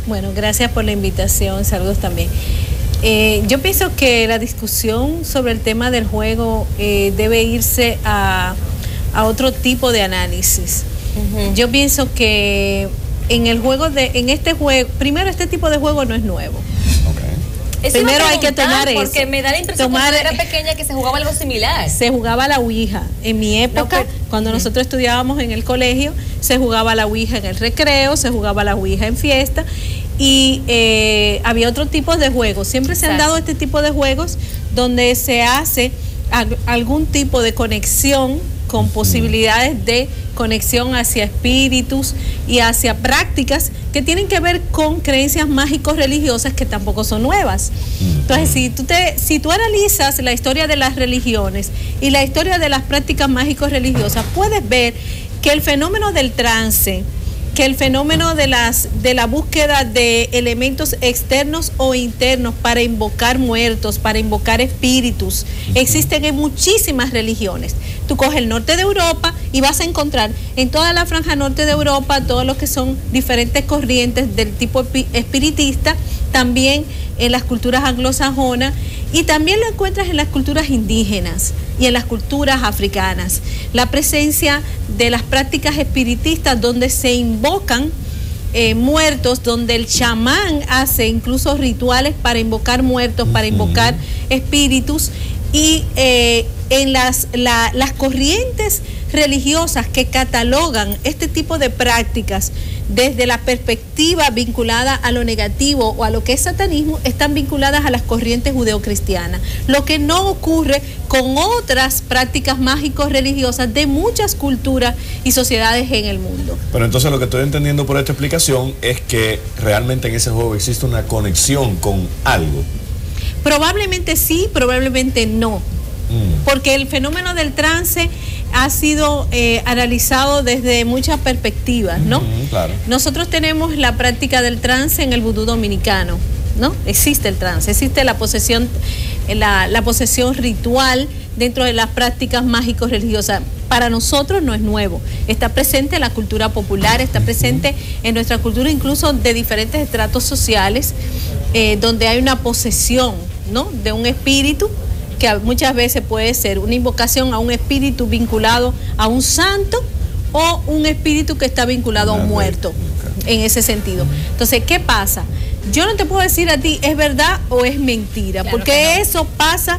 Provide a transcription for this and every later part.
Bueno, gracias por la invitación, saludos también. Yo pienso que la discusión sobre el tema del juego debe irse a otro tipo de análisis. Yo pienso que en este juego, primero, este tipo de juego no es nuevo. Primero hay que tomar eso. Porque me da la impresión que cuando era pequeña que se jugaba algo similar. Se jugaba a la ouija. En mi época, cuando nosotros estudiábamos en el colegio, se jugaba a la ouija en el recreo, se jugaba a la ouija en fiesta y había otro tipo de juegos. Siempre se han dado este tipo de juegos donde se hace algún tipo de conexión con posibilidades de conexión hacia espíritus y hacia prácticas que tienen que ver con creencias mágico-religiosas que tampoco son nuevas. Entonces, si tú analizas la historia de las religiones y la historia de las prácticas mágico-religiosas, puedes ver que el fenómeno del trance, que el fenómeno de la búsqueda de elementos externos o internos para invocar muertos, para invocar espíritus, existen en muchísimas religiones. Tú coges el norte de Europa y vas a encontrar en toda la franja norte de Europa todo lo que son diferentes corrientes del tipo espiritista, también en las culturas anglosajonas, y también lo encuentras en las culturas indígenas y en las culturas africanas. La presencia de las prácticas espiritistas donde se invocan muertos, donde el chamán hace incluso rituales para invocar muertos, para invocar espíritus, y en las corrientes religiosas que catalogan este tipo de prácticas desde la perspectiva vinculada a lo negativo o a lo que es satanismo, están vinculadas a las corrientes judeocristianas, lo que no ocurre con otras prácticas mágico-religiosas de muchas culturas y sociedades en el mundo. Pero entonces lo que estoy entendiendo por esta explicación es que realmente en ese juego existe una conexión con algo. Probablemente sí, probablemente no. Porque el fenómeno del trance ha sido analizado desde muchas perspectivas, ¿no? Claro. Nosotros tenemos la práctica del trance en el vudú dominicano, ¿no? Existe el trance, existe la posesión ritual dentro de las prácticas mágicos religiosas. Para nosotros no es nuevo, está presente en la cultura popular, está presente en nuestra cultura incluso de diferentes estratos sociales, donde hay una posesión, ¿no?, de un espíritu, que muchas veces puede ser una invocación a un espíritu vinculado a un santo o un espíritu que está vinculado a un muerto, en ese sentido. Entonces, ¿qué pasa? Yo no te puedo decir a ti es verdad o es mentira, claro, porque eso pasa,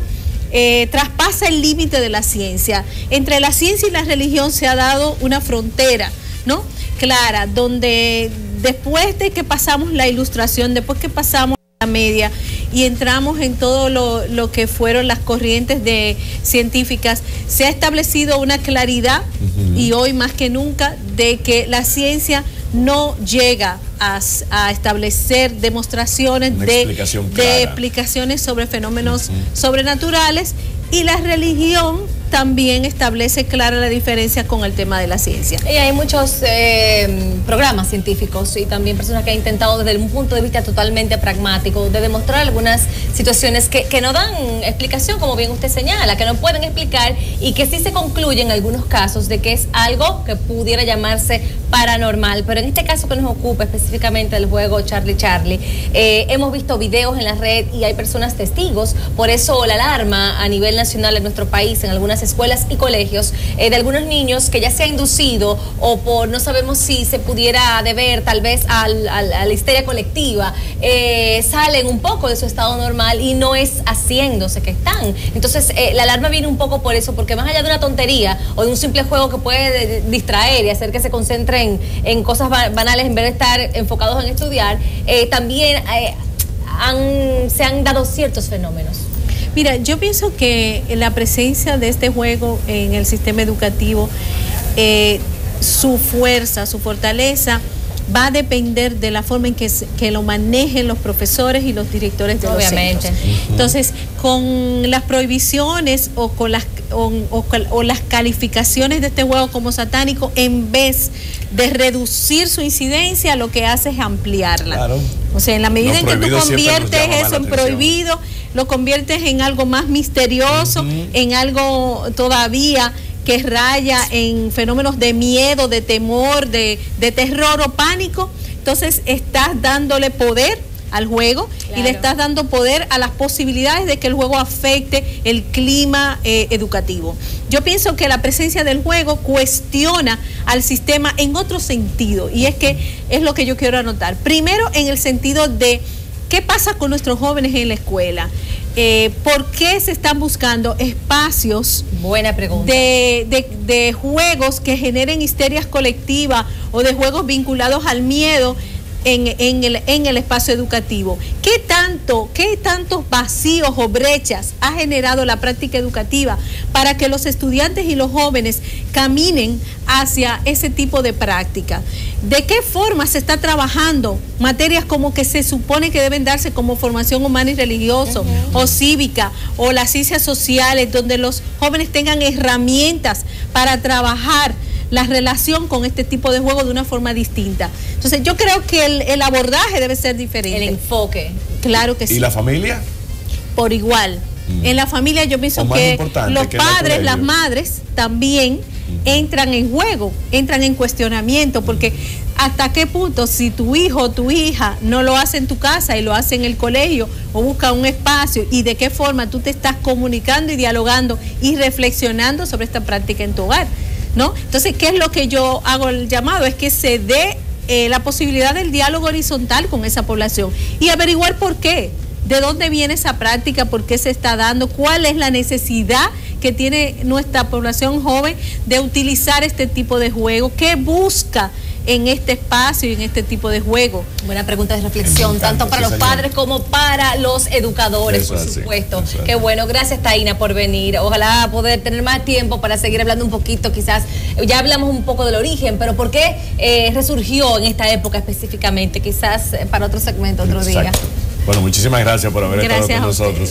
traspasa el límite de la ciencia. Entre la ciencia y la religión se ha dado una frontera, ¿no?, clara, donde después de que pasamos la Ilustración, después que pasamos la media y entramos en todo lo que fueron las corrientes científicas, se ha establecido una claridad, y hoy más que nunca, de que la ciencia no llega a establecer demostraciones de explicaciones sobre fenómenos sobrenaturales, y la religión también establece clara la diferencia con el tema de la ciencia. Y hay muchos programas científicos y también personas que han intentado desde un punto de vista totalmente pragmático de demostrar algunas situaciones que no dan explicación, como bien usted señala, que no pueden explicar, y que sí se concluye en algunos casos de que es algo que pudiera llamarse paranormal. Pero en este caso que nos ocupa específicamente del juego Charlie Charlie, hemos visto videos en la red y hay personas testigos. Por eso la alarma a nivel nacional en nuestro país, en algunas escuelas y colegios, de algunos niños que ya se ha inducido, o por no sabemos si se pudiera deber tal vez a la histeria colectiva, salen un poco de su estado normal y no es haciéndose que están. Entonces la alarma viene un poco por eso, porque más allá de una tontería o de un simple juego que puede distraer y hacer que se concentren en cosas banales en vez de estar enfocados en estudiar, también se han dado ciertos fenómenos. Mira, yo pienso que la presencia de este juego en el sistema educativo, su fuerza, su fortaleza, va a depender de la forma en que lo manejen los profesores y los directores de los centros. Entonces, con las prohibiciones o con las calificaciones de este juego como satánico, en vez de reducir su incidencia, lo que hace es ampliarla. Claro. O sea, en la medida en que tú conviertes eso en prohibido, lo conviertes en algo más misterioso, en algo todavía que raya en fenómenos de miedo, de temor, de terror o pánico, entonces estás dándole poder al juego, claro, y le estás dando poder a las posibilidades de que el juego afecte el clima educativo. Yo pienso que la presencia del juego cuestiona al sistema en otro sentido, y es que es lo que yo quiero anotar. Primero, en el sentido de qué pasa con nuestros jóvenes en la escuela. ¿Por qué se están buscando espacios buena pregunta de juegos que generen histerias colectivas o de juegos vinculados al miedo en el espacio educativo? ¿Qué tantos vacíos o brechas ha generado la práctica educativa para que los estudiantes y los jóvenes caminen hacia ese tipo de práctica? ¿De qué forma se está trabajando materias como que se supone que deben darse como formación humana y religiosa, o cívica, o las ciencias sociales, donde los jóvenes tengan herramientas para trabajar la relación con este tipo de juego de una forma distinta? Entonces yo creo que el abordaje debe ser diferente. El enfoque. Claro que sí. ¿Y la familia? Por igual. En la familia yo pienso que los padres, las madres también entran en juego, entran en cuestionamiento, porque hasta qué punto, si tu hijo o tu hija no lo hace en tu casa y lo hace en el colegio o busca un espacio, y de qué forma tú te estás comunicando y dialogando y reflexionando sobre esta práctica en tu hogar, ¿no? Entonces, ¿qué es lo que yo hago el llamado? Es que se dé la posibilidad del diálogo horizontal con esa población y averiguar por qué, de dónde viene esa práctica, por qué se está dando, cuál es la necesidad que tiene nuestra población joven de utilizar este tipo de juego, qué busca en este espacio y en este tipo de juego. Buena pregunta de reflexión, tanto para los padres como para los educadores, por supuesto. Qué bueno, gracias Taina por venir. Ojalá poder tener más tiempo para seguir hablando un poquito, quizás, ya hablamos un poco del origen, pero ¿por qué resurgió en esta época específicamente? Quizás para otro segmento, otro día. Bueno, muchísimas gracias por haber estado con nosotros.